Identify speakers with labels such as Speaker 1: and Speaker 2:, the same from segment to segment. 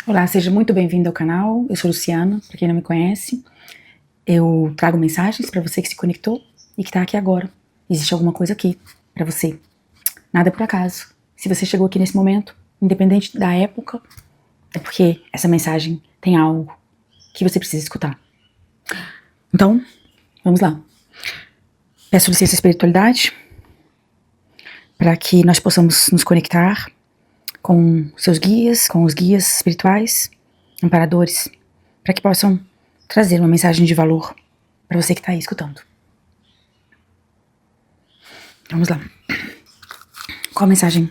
Speaker 1: Olá, seja muito bem-vindo ao canal. Eu sou Luciana, para quem não me conhece. Eu trago mensagens para você que se conectou e que está aqui agora. Existe alguma coisa aqui para você. Nada é por acaso. Se você chegou aqui nesse momento, independente da época, é porque essa mensagem tem algo que você precisa escutar. Então, vamos lá. Peço licença à espiritualidade para que nós possamos nos conectar com seus guias, com os guias espirituais, amparadores, para que possam trazer uma mensagem de valor para você que está aí escutando. Vamos lá. Qual a mensagem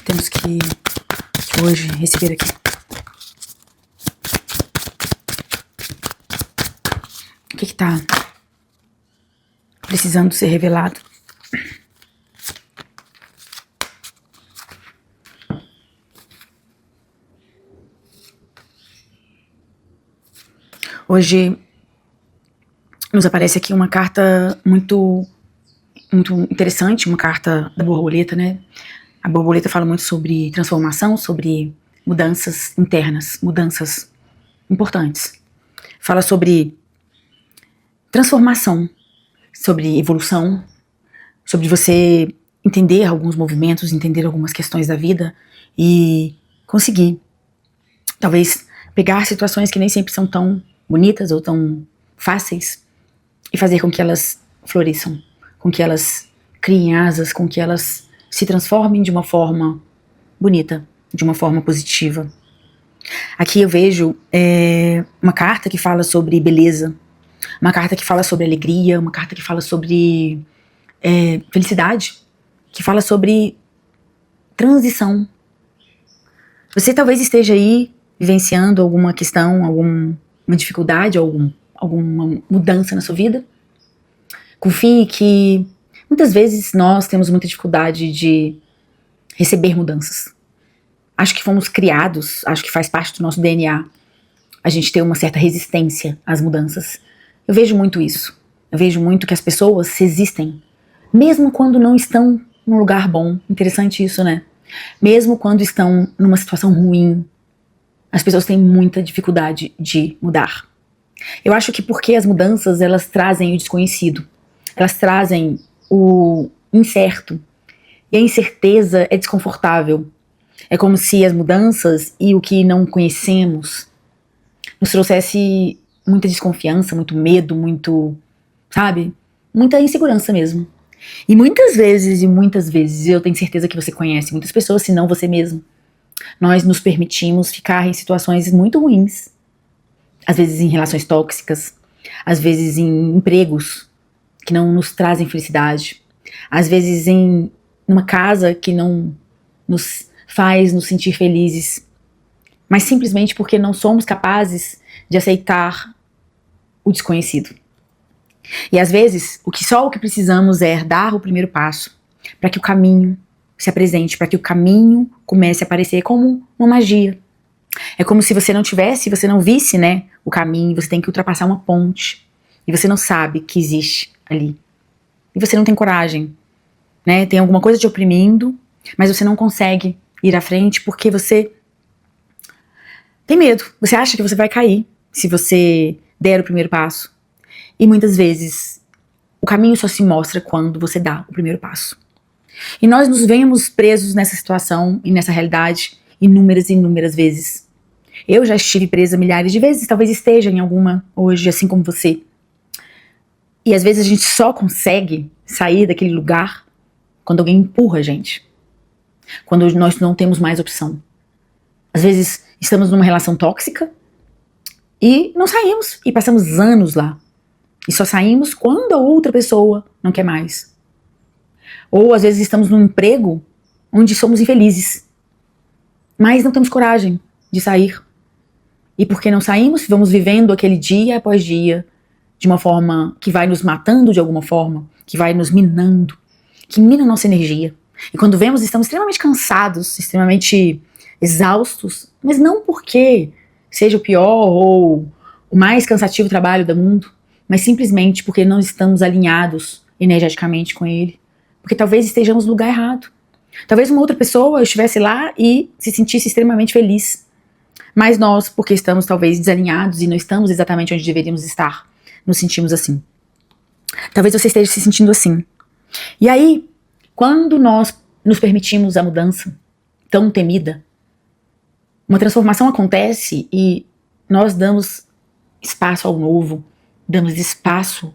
Speaker 1: temos que hoje receber aqui? O que está precisando ser revelado? Hoje nos aparece aqui uma carta muito interessante, uma carta da borboleta, né? A borboleta fala muito sobre transformação, sobre mudanças internas, mudanças importantes. Fala sobre transformação, sobre evolução, sobre você entender alguns movimentos, entender algumas questões da vida e conseguir, talvez, pegar situações que nem sempre são tão bonitas ou tão fáceis e fazer com que elas floresçam, com que elas criem asas, com que elas se transformem de uma forma bonita, de uma forma positiva. Aqui eu vejo uma carta que fala sobre beleza, uma carta que fala sobre alegria, uma carta que fala sobre felicidade, que fala sobre transição. Você talvez esteja aí vivenciando alguma questão, alguma dificuldade, alguma mudança na sua vida. Confie que muitas vezes nós temos muita dificuldade de receber mudanças. Acho que fomos criados, acho que faz parte do nosso DNA a gente ter uma certa resistência às mudanças. Eu vejo muito isso. Eu vejo muito que as pessoas resistem, mesmo quando não estão num lugar bom. Interessante isso, né? Mesmo quando estão numa situação ruim, as pessoas têm muita dificuldade de mudar. Eu acho que porque as mudanças, elas trazem o desconhecido. Elas trazem o incerto. E a incerteza é desconfortável. É como se as mudanças e o que não conhecemos nos trouxesse muita desconfiança, muito medo, sabe? Muita insegurança mesmo. E muitas vezes, eu tenho certeza que você conhece muitas pessoas, se não você mesmo, nós nos permitimos ficar em situações muito ruins. Às vezes em relações tóxicas, às vezes em empregos que não nos trazem felicidade, às vezes em uma casa que não nos faz nos sentir felizes, mas simplesmente porque não somos capazes de aceitar o desconhecido. E às vezes, só o que precisamos é dar o primeiro passo para que o caminho se apresente, para que o caminho comece a aparecer como uma magia. É como se você não visse, né, o caminho, você tem que ultrapassar uma ponte e você não sabe que existe ali. E você não tem coragem, né? Tem alguma coisa te oprimindo, mas você não consegue ir à frente porque você tem medo. Você acha que você vai cair se você der o primeiro passo. E muitas vezes o caminho só se mostra quando você dá o primeiro passo. E nós nos vemos presos nessa situação e nessa realidade inúmeras e inúmeras vezes. Eu já estive presa milhares de vezes, talvez esteja em alguma hoje, assim como você. E às vezes a gente só consegue sair daquele lugar quando alguém empurra a gente. Quando nós não temos mais opção. Às vezes estamos numa relação tóxica e não saímos, e passamos anos lá. E só saímos quando a outra pessoa não quer mais. Ou às vezes estamos num emprego onde somos infelizes, mas não temos coragem de sair. E porque não saímos, vamos vivendo aquele dia após dia de uma forma que vai nos matando de alguma forma, que vai nos minando, que mina a nossa energia. E quando vemos, estamos extremamente cansados, extremamente exaustos, mas não porque seja o pior ou o mais cansativo trabalho do mundo, mas simplesmente porque não estamos alinhados energeticamente com ele. Porque talvez estejamos no lugar errado. Talvez uma outra pessoa estivesse lá e se sentisse extremamente feliz. mas nós, porque estamos talvez desalinhados e não estamos exatamente onde deveríamos estar, nos sentimos assim. Talvez você esteja se sentindo assim. E aí, quando nós nos permitimos a mudança tão temida, uma transformação acontece e nós damos espaço ao novo, damos espaço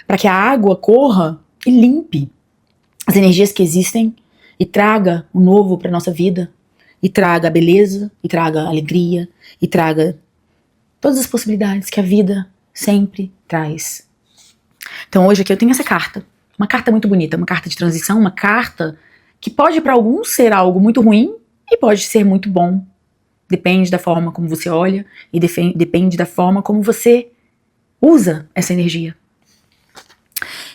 Speaker 1: para que a água corra e limpe as energias que existem e traga o novo para nossa vida, e traga a beleza, e traga a alegria, e traga todas as possibilidades que a vida sempre traz. Então hoje aqui eu tenho essa carta, uma carta muito bonita, uma carta de transição, uma carta que pode para alguns ser algo muito ruim e pode ser muito bom. Depende da forma como você olha e depende da forma como você usa essa energia.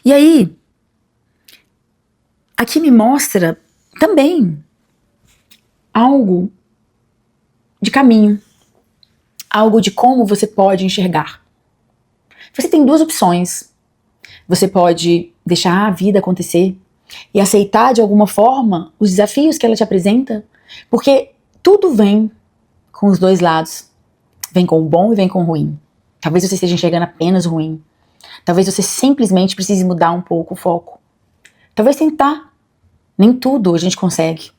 Speaker 1: E aí, aqui me mostra também algo de caminho, algo de como você pode enxergar. Você tem duas opções. Você pode deixar a vida acontecer e aceitar de alguma forma os desafios que ela te apresenta, porque tudo vem com os dois lados. Vem com o bom e vem com o ruim. Talvez você esteja enxergando apenas o ruim. Talvez você simplesmente precise mudar um pouco o foco. Talvez tentar. Nem tudo a gente consegue.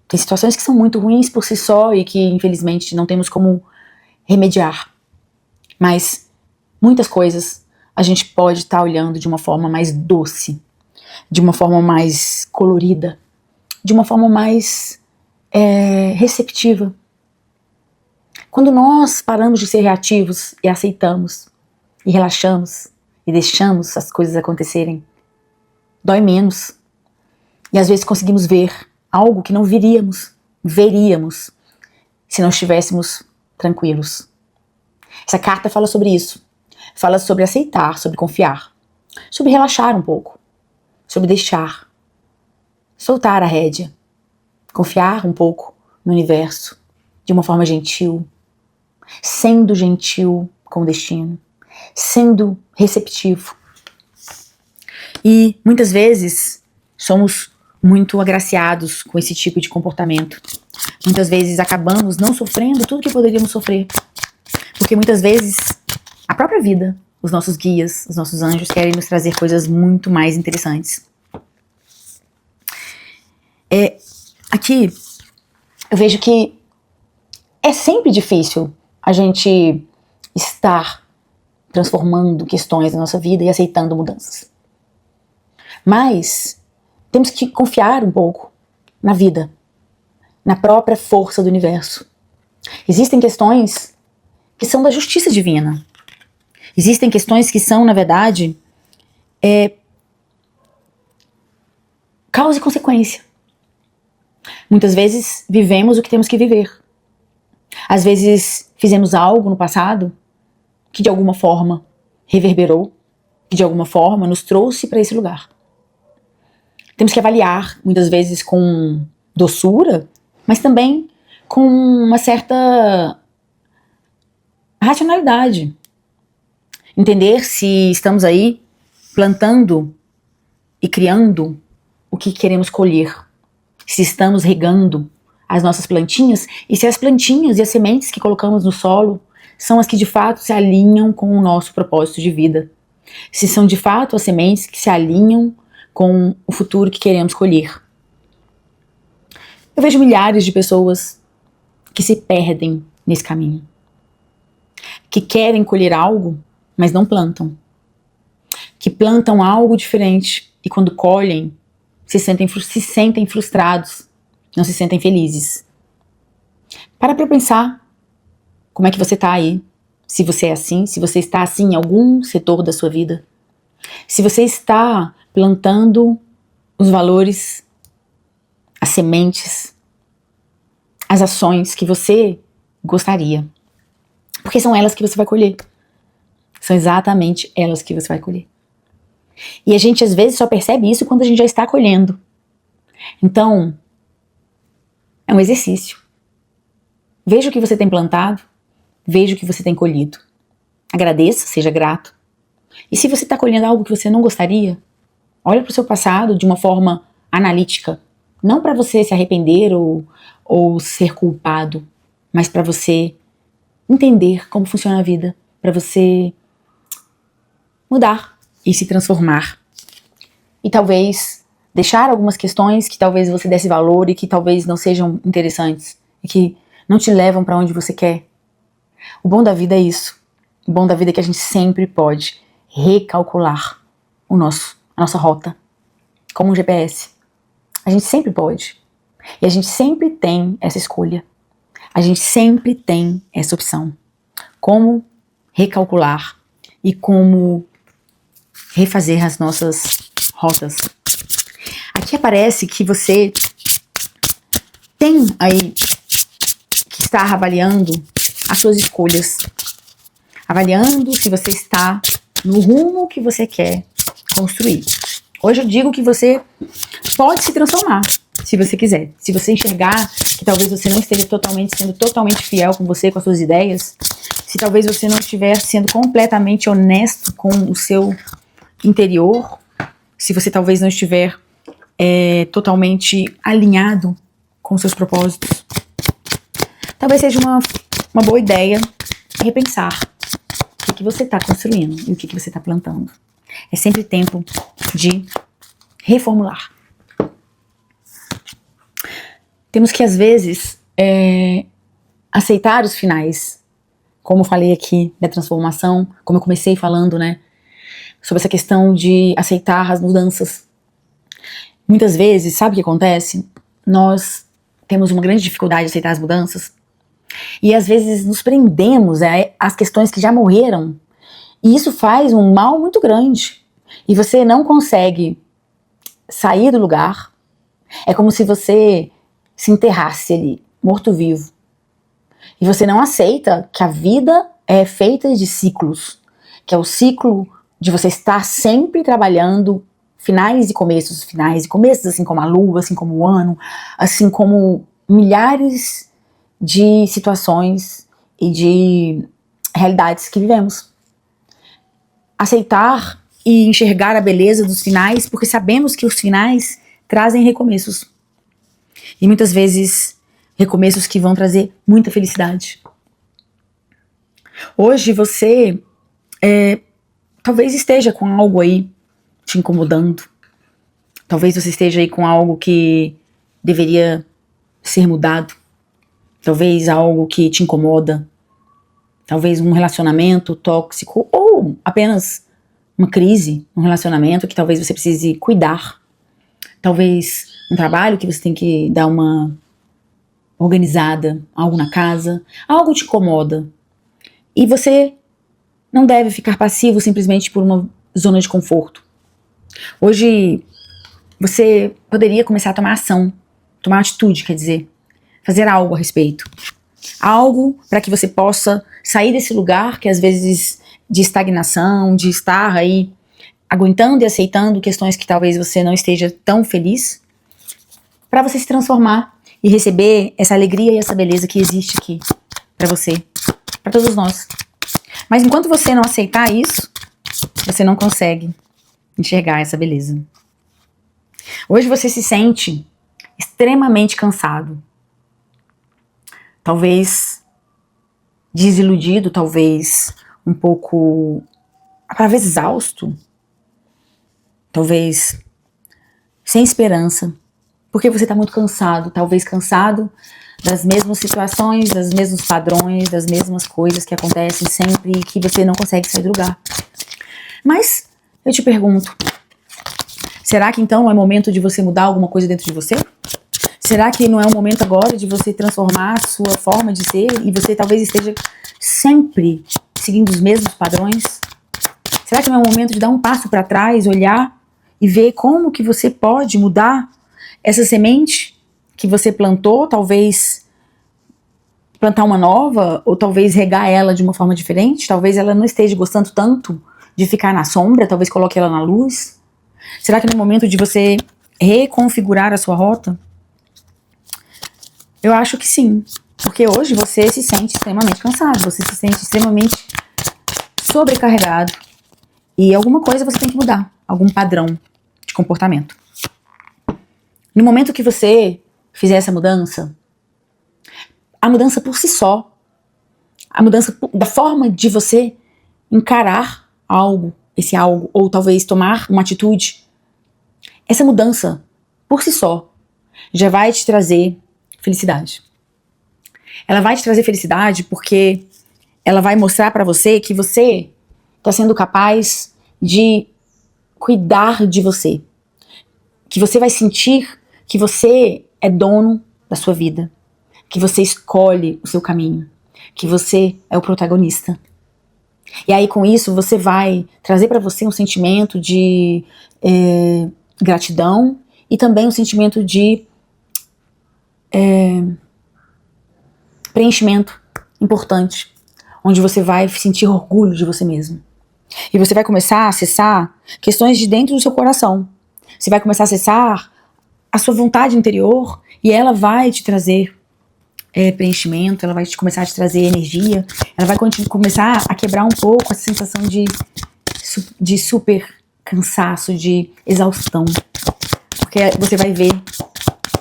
Speaker 1: Tem situações que são muito ruins por si só e que, infelizmente, não temos como remediar. Mas muitas coisas a gente pode estar olhando de uma forma mais doce, de uma forma mais colorida, de uma forma mais receptiva. Quando nós paramos de ser reativos e aceitamos, e relaxamos, e deixamos as coisas acontecerem, dói menos. E às vezes conseguimos ver algo que não veríamos se não estivéssemos tranquilos. Essa carta fala sobre isso. Fala sobre aceitar, sobre confiar, sobre relaxar um pouco, sobre deixar, soltar a rédea, confiar um pouco no universo, de uma forma gentil, sendo gentil com o destino, sendo receptivo. E muitas vezes somos muito agraciados com esse tipo de comportamento. Muitas vezes acabamos não sofrendo tudo que poderíamos sofrer, porque muitas vezes a própria vida, os nossos guias, os nossos anjos querem nos trazer coisas muito mais interessantes. Aqui eu vejo que é sempre difícil a gente estar transformando questões da nossa vida e aceitando mudanças. Mas temos que confiar um pouco na vida, na própria força do universo. Existem questões que são da justiça divina. Existem questões que são, na verdade, causa e consequência. Muitas vezes vivemos o que temos que viver. Às vezes fizemos algo no passado que de alguma forma reverberou, que de alguma forma nos trouxe para esse lugar. Temos que avaliar, muitas vezes com doçura, mas também com uma certa racionalidade. Entender se estamos aí plantando e criando o que queremos colher. Se estamos regando as nossas plantinhas e se as plantinhas e as sementes que colocamos no solo são as que de fato se alinham com o nosso propósito de vida. Se são de fato as sementes que se alinham com o futuro que queremos colher. Eu vejo milhares de pessoas que se perdem nesse caminho, que querem colher algo, mas não plantam, que plantam algo diferente e quando colhem se sentem frustrados, não se sentem felizes. Para pensar como é que você está aí, se você é assim, se você está assim em algum setor da sua vida, se você está plantando os valores, as sementes, as ações que você gostaria. Porque são elas que você vai colher. São exatamente elas que você vai colher. E a gente às vezes só percebe isso quando a gente já está colhendo. Então, é um exercício. Veja o que você tem plantado, veja o que você tem colhido. Agradeça, seja grato. E se você está colhendo algo que você não gostaria, olha para o seu passado de uma forma analítica. Não para você se arrepender ou ser culpado, mas para você entender como funciona a vida, para você mudar e se transformar. E talvez deixar algumas questões que talvez você desse valor e que talvez não sejam interessantes e que não te levam para onde você quer. O bom da vida é isso. O bom da vida é que a gente sempre pode recalcular a nossa rota, como um GPS. A gente sempre pode. E a gente sempre tem essa escolha. A gente sempre tem essa opção. Como recalcular e como refazer as nossas rotas. Aqui aparece que você tem aí que estar avaliando as suas escolhas. Avaliando se você está no rumo que você quer construir. Hoje eu digo que você pode se transformar, se você quiser. Se você enxergar que talvez você não esteja sendo totalmente fiel com você, com as suas ideias, se talvez você não estiver sendo completamente honesto com o seu interior, se você talvez não estiver totalmente alinhado com seus propósitos, talvez seja uma boa ideia repensar o que você está construindo e o que você está plantando. É sempre tempo de reformular. Temos que, às vezes, aceitar os finais. Como eu falei aqui da transformação, como eu comecei falando, né? Sobre essa questão de aceitar as mudanças. Muitas vezes, sabe o que acontece? Nós temos uma grande dificuldade de aceitar as mudanças. E às vezes nos prendemos às questões que já morreram. E isso faz um mal muito grande. E você não consegue sair do lugar. É como se você se enterrasse ali, morto-vivo. E você não aceita que a vida é feita de ciclos. Que é o ciclo de você estar sempre trabalhando finais e começos, assim como a lua, assim como o ano, assim como milhares de situações e de realidades que vivemos. Aceitar e enxergar a beleza dos finais, porque sabemos que os finais trazem recomeços. E muitas vezes recomeços que vão trazer muita felicidade. Hoje você talvez esteja com algo aí te incomodando. Talvez você esteja aí com algo que deveria ser mudado. Talvez algo que te incomoda. Talvez um relacionamento tóxico ou apenas uma crise, um relacionamento que talvez você precise cuidar. Talvez um trabalho que você tem que dar uma organizada, algo na casa, algo te incomoda. E você não deve ficar passivo simplesmente por uma zona de conforto. Hoje você poderia começar a tomar ação, tomar atitude, quer dizer, fazer algo a respeito. Algo para que você possa sair desse lugar que às vezes de estagnação, de estar aí aguentando e aceitando questões que talvez você não esteja tão feliz, para você se transformar e receber essa alegria e essa beleza que existe aqui para você, para todos nós. Mas enquanto você não aceitar isso, você não consegue enxergar essa beleza. Hoje você se sente extremamente cansado. Talvez desiludido, talvez um pouco, talvez exausto, talvez sem esperança, porque você está muito cansado, talvez cansado das mesmas situações, dos mesmos padrões, das mesmas coisas que acontecem sempre e que você não consegue sair do lugar. Mas eu te pergunto, será que então não é momento de você mudar alguma coisa dentro de você? Será que não é o momento agora de você transformar a sua forma de ser e você talvez esteja sempre seguindo os mesmos padrões? Será que não é o momento de dar um passo para trás, olhar e ver como que você pode mudar essa semente que você plantou, talvez plantar uma nova, ou talvez regar ela de uma forma diferente? Talvez ela não esteja gostando tanto de ficar na sombra, talvez coloque ela na luz? Será que no momento de você reconfigurar a sua rota? Eu acho que sim, porque hoje você se sente extremamente cansado, você se sente extremamente sobrecarregado e alguma coisa você tem que mudar, algum padrão de comportamento. No momento que você fizer essa mudança, a mudança por si só a mudança da forma de você encarar algo, esse algo, ou talvez tomar uma atitude. Essa mudança, por si só, já vai te trazer felicidade. Ela vai te trazer felicidade porque ela vai mostrar pra você que você está sendo capaz de cuidar de você. Que você vai sentir que você é dono da sua vida. Que você escolhe o seu caminho. Que você é o protagonista. E aí com isso você vai trazer pra você um sentimento de gratidão e também um sentimento de preenchimento importante, onde você vai sentir orgulho de você mesmo. E você vai começar a acessar questões de dentro do seu coração. Você vai começar a acessar a sua vontade interior e ela vai te trazer preenchimento, ela vai começar a te trazer energia, ela vai começar a quebrar um pouco essa sensação de super cansaço, de exaustão. Porque você vai ver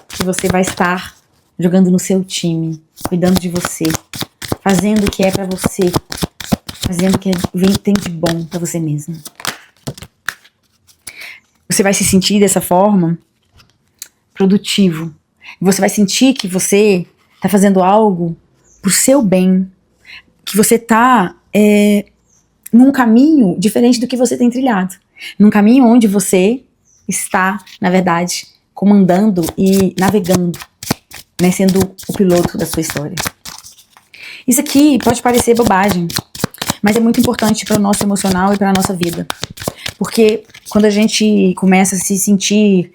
Speaker 1: que você vai estar jogando no seu time, cuidando de você, fazendo o que é pra você, fazendo o que tem de bom pra você mesmo. Você vai se sentir dessa forma produtivo. Você vai sentir que você tá fazendo algo pro seu bem, que você tá num caminho diferente do que você tem trilhado. Num caminho onde você está, na verdade, comandando e navegando, né, sendo o piloto da sua história. Isso aqui pode parecer bobagem, mas é muito importante para o nosso emocional e para a nossa vida. Porque quando a gente começa a se sentir,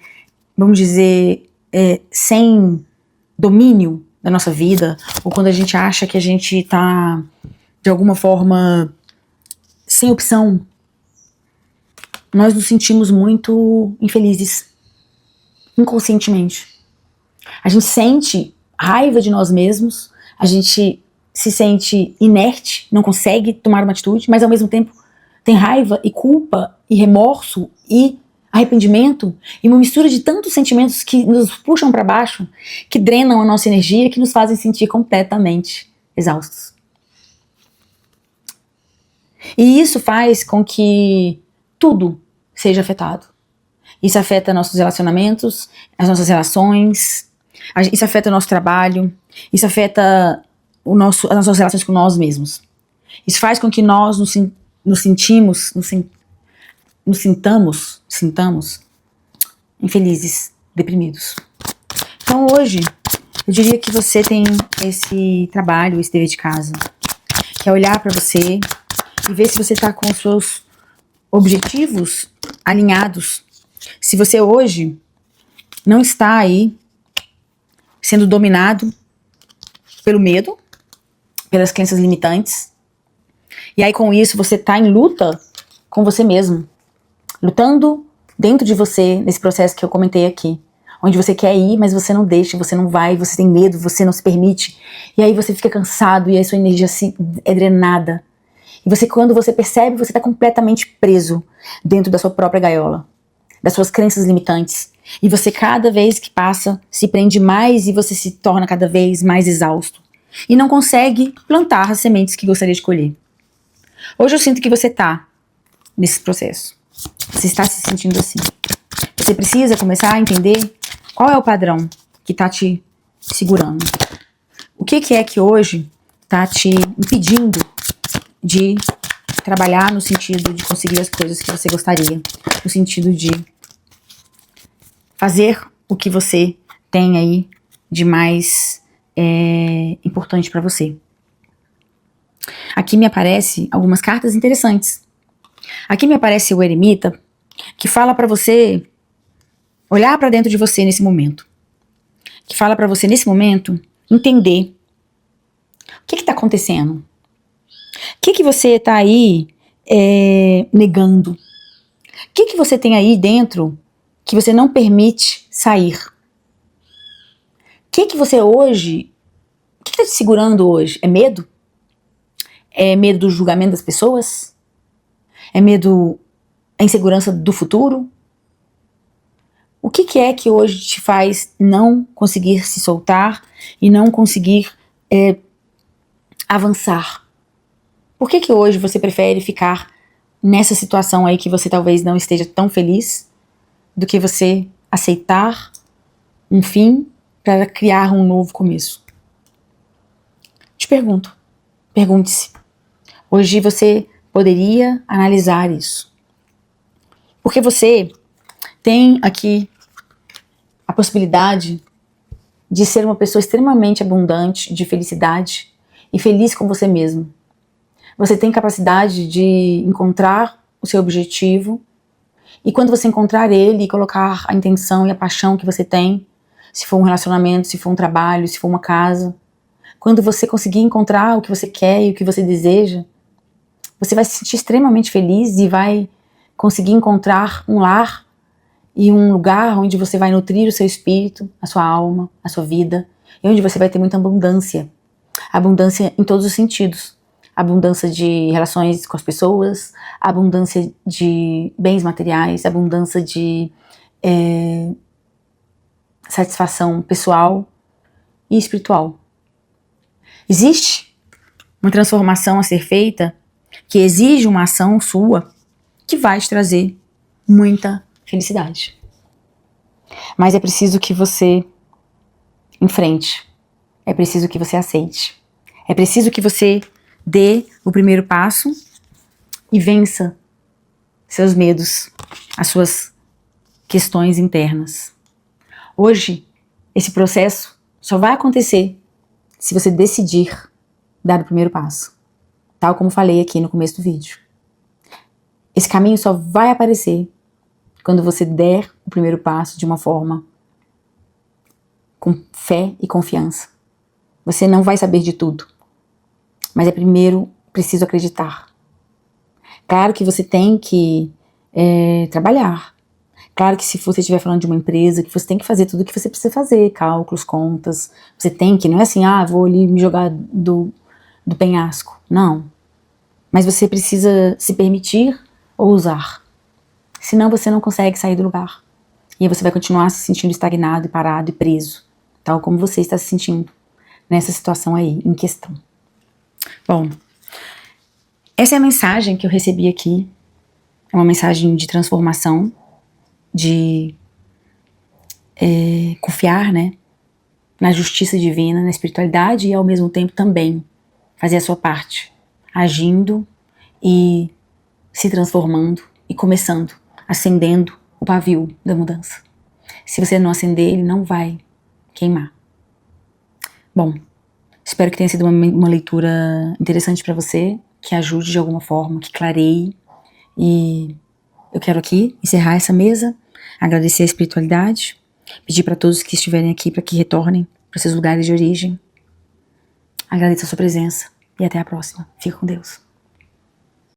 Speaker 1: vamos dizer, sem domínio da nossa vida, ou quando a gente acha que a gente tá, de alguma forma, sem opção, nós nos sentimos muito infelizes, inconscientemente. A gente sente raiva de nós mesmos, a gente se sente inerte, não consegue tomar uma atitude, mas ao mesmo tempo tem raiva e culpa e remorso e arrependimento e uma mistura de tantos sentimentos que nos puxam para baixo, que drenam a nossa energia, que nos fazem sentir completamente exaustos. E isso faz com que tudo seja afetado. Isso afeta nossos relacionamentos, as nossas relações, isso afeta o nosso trabalho, isso afeta as nossas relações com nós mesmos. Isso faz com que nós nos sintamos infelizes, deprimidos. Então hoje, eu diria que você tem esse trabalho, esse dever de casa, que é olhar para você e ver se você está com os seus objetivos alinhados. Se você hoje não está aí sendo dominado pelo medo, pelas crenças limitantes, e aí com isso você está em luta com você mesmo, lutando dentro de você, nesse processo que eu comentei aqui, onde você quer ir, mas você não deixa, você não vai, você tem medo, você não se permite, e aí você fica cansado e aí sua energia é drenada. E você, quando você percebe, você está completamente preso dentro da sua própria gaiola, das suas crenças limitantes. E você, cada vez que passa, se prende mais e você se torna cada vez mais exausto. E não consegue plantar as sementes que gostaria de colher. Hoje eu sinto que você está nesse processo. Você está se sentindo assim. Você precisa começar a entender qual é o padrão que está te segurando. O que é que hoje está te impedindo de trabalhar no sentido de conseguir as coisas que você gostaria, no sentido de fazer o que você tem aí de mais importante para você. Aqui me aparecem algumas cartas interessantes. Aqui me aparece o eremita, que fala para você olhar para dentro de você nesse momento. Que fala para você nesse momento entender o que está acontecendo. O que você está aí negando? O que você tem aí dentro que você não permite sair? O que você hoje... O que está te segurando hoje? É medo? É medo do julgamento das pessoas? É medo... a insegurança do futuro? O que é que hoje te faz não conseguir se soltar e não conseguir avançar? Por que hoje você prefere ficar nessa situação aí que você talvez não esteja tão feliz, do que você aceitar um fim para criar um novo começo? Te pergunto, pergunte-se. Hoje você poderia analisar isso. Porque você tem aqui a possibilidade de ser uma pessoa extremamente abundante de felicidade e feliz com você mesmo. Você tem capacidade de encontrar o seu objetivo, e quando você encontrar ele e colocar a intenção e a paixão que você tem, se for um relacionamento, se for um trabalho, se for uma casa, quando você conseguir encontrar o que você quer e o que você deseja, você vai se sentir extremamente feliz e vai conseguir encontrar um lar e um lugar onde você vai nutrir o seu espírito, a sua alma, a sua vida, e onde você vai ter muita abundância. Abundância em todos os sentidos. Abundância de relações com as pessoas, abundância de bens materiais, abundância de satisfação pessoal e espiritual. Existe uma transformação a ser feita que exige uma ação sua que vai te trazer muita felicidade. Mas é preciso que você enfrente, é preciso que você aceite, é preciso que você dê o primeiro passo e vença seus medos, as suas questões internas. Hoje, esse processo só vai acontecer se você decidir dar o primeiro passo, tal como falei aqui no começo do vídeo. Esse caminho só vai aparecer quando você der o primeiro passo de uma forma com fé e confiança. Você não vai saber de tudo, mas é primeiro preciso acreditar. Claro que você tem que trabalhar. Claro que se você estiver falando de uma empresa, que você tem que fazer tudo o que você precisa fazer, cálculos, contas. Você tem que, não é assim, vou ali me jogar do penhasco. Não. Mas você precisa se permitir ousar. Senão você não consegue sair do lugar. E aí você vai continuar se sentindo estagnado e parado e preso, tal como você está se sentindo nessa situação aí, em questão. Bom, essa é a mensagem que eu recebi aqui. É uma mensagem de transformação, de confiar, né, na justiça divina, na espiritualidade, e ao mesmo tempo também fazer a sua parte, agindo e se transformando e começando, acendendo o pavio da mudança. Se você não acender, ele não vai queimar. Bom, espero que tenha sido uma leitura interessante para você, que ajude de alguma forma, que clareie. E eu quero aqui encerrar essa mesa, agradecer a espiritualidade, pedir para todos que estiverem aqui para que retornem para seus lugares de origem. Agradeço a sua presença e até a próxima. Fica com Deus.